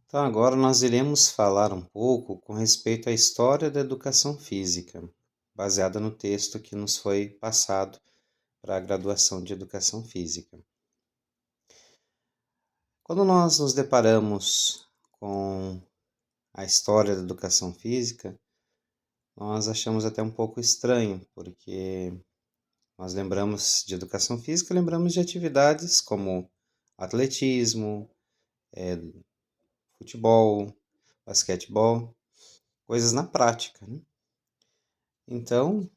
Então, agora nós iremos falar um pouco com respeito à história da educação física, baseada no texto que nos foi passado para a graduação de educação física. Quando nós nos deparamos com a história da educação física, nós achamos até um pouco estranho, porque nós lembramos de educação física, lembramos de atividades como atletismo, futebol, basquetebol, coisas na prática, né? Então,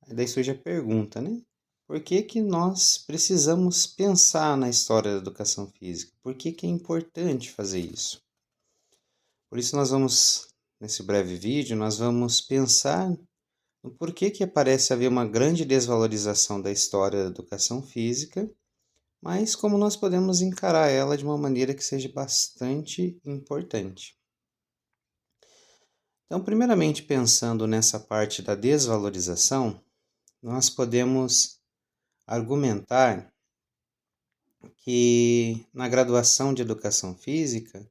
daí surge a pergunta, né? Por que que nós precisamos pensar na história da educação física? Por que que é importante fazer isso? Por isso nesse breve vídeo, nós vamos pensar no porquê que parece haver uma grande desvalorização da história da educação física, mas como nós podemos encarar ela de uma maneira que seja bastante importante. Então, primeiramente pensando nessa parte da desvalorização, nós podemos argumentar que na graduação de educação física,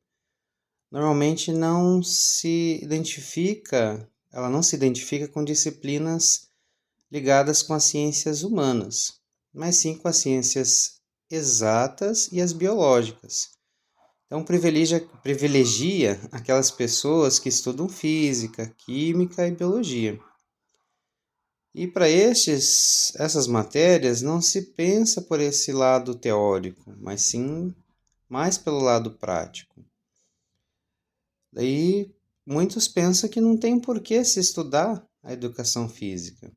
normalmente ela não se identifica com disciplinas ligadas com as ciências humanas, mas sim com as ciências exatas e as biológicas. Então privilegia aquelas pessoas que estudam física, química e biologia. E para essas matérias não se pensa por esse lado teórico, mas sim mais pelo lado prático. Daí muitos pensam que não tem por que se estudar a educação física.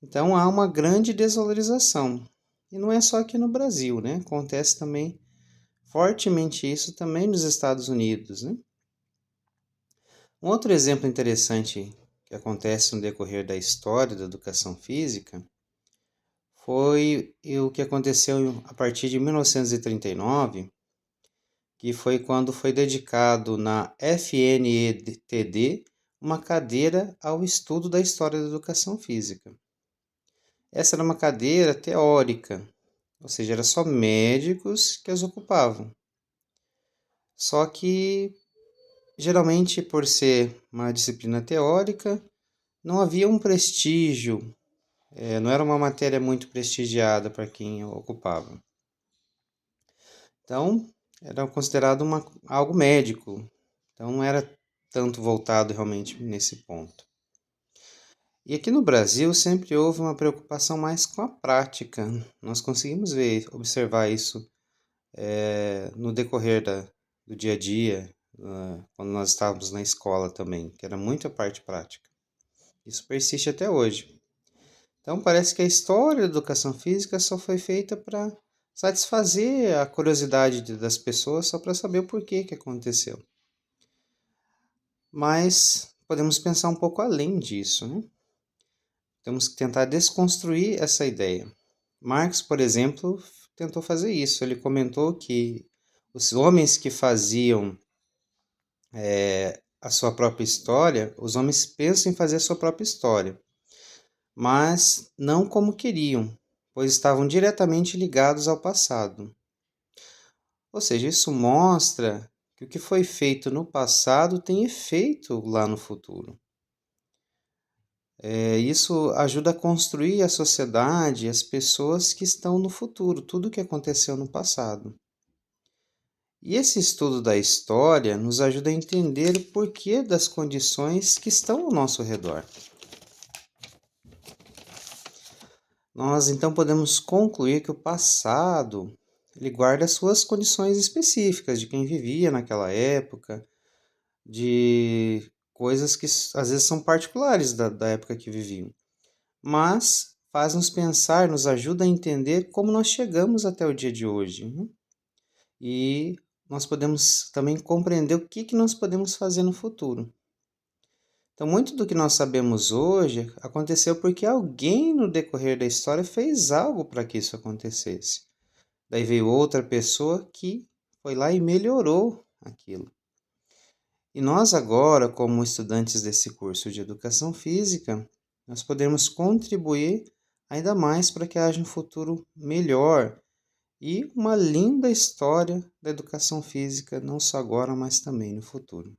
Então há uma grande desvalorização. E não é só aqui no Brasil, né? Acontece também fortemente isso também nos Estados Unidos, né? Um outro exemplo interessante que acontece no decorrer da história da educação física foi o que aconteceu a partir de 1939, que foi quando foi dedicado na FNETD uma cadeira ao estudo da história da educação física. Essa era uma cadeira teórica, ou seja, era só médicos que as ocupavam. Só que, geralmente, por ser uma disciplina teórica, não havia um prestígio, não era uma matéria muito prestigiada para quem ocupava. Então, era considerado algo médico, então não era tanto voltado realmente nesse ponto. E aqui no Brasil sempre houve uma preocupação mais com a prática. Nós conseguimos observar isso no decorrer do dia a dia, quando nós estávamos na escola também, que era muito a parte prática. Isso persiste até hoje. Então parece que a história da educação física só foi feita para satisfazer a curiosidade das pessoas, só para saber o porquê que aconteceu. Mas podemos pensar um pouco além disso, né? Temos que tentar desconstruir essa ideia. Marx, por exemplo, tentou fazer isso. Ele comentou que os homens que faziam a sua própria história, os homens pensam em fazer a sua própria história, mas não como queriam, pois estavam diretamente ligados ao passado. Ou seja, isso mostra que o que foi feito no passado tem efeito lá no futuro. Isso ajuda a construir a sociedade e as pessoas que estão no futuro, tudo o que aconteceu no passado. E esse estudo da história nos ajuda a entender o porquê das condições que estão ao nosso redor. Nós então podemos concluir que o passado ele guarda suas condições específicas de quem vivia naquela época, de coisas que às vezes são particulares da época que viviam. Mas faz-nos pensar, nos ajuda a entender como nós chegamos até o dia de hoje. Né? E nós podemos também compreender o que nós podemos fazer no futuro. Então, muito do que nós sabemos hoje aconteceu porque alguém no decorrer da história fez algo para que isso acontecesse. Daí veio outra pessoa que foi lá e melhorou aquilo. E nós agora, como estudantes desse curso de Educação Física, nós podemos contribuir ainda mais para que haja um futuro melhor e uma linda história da educação física, não só agora, mas também no futuro.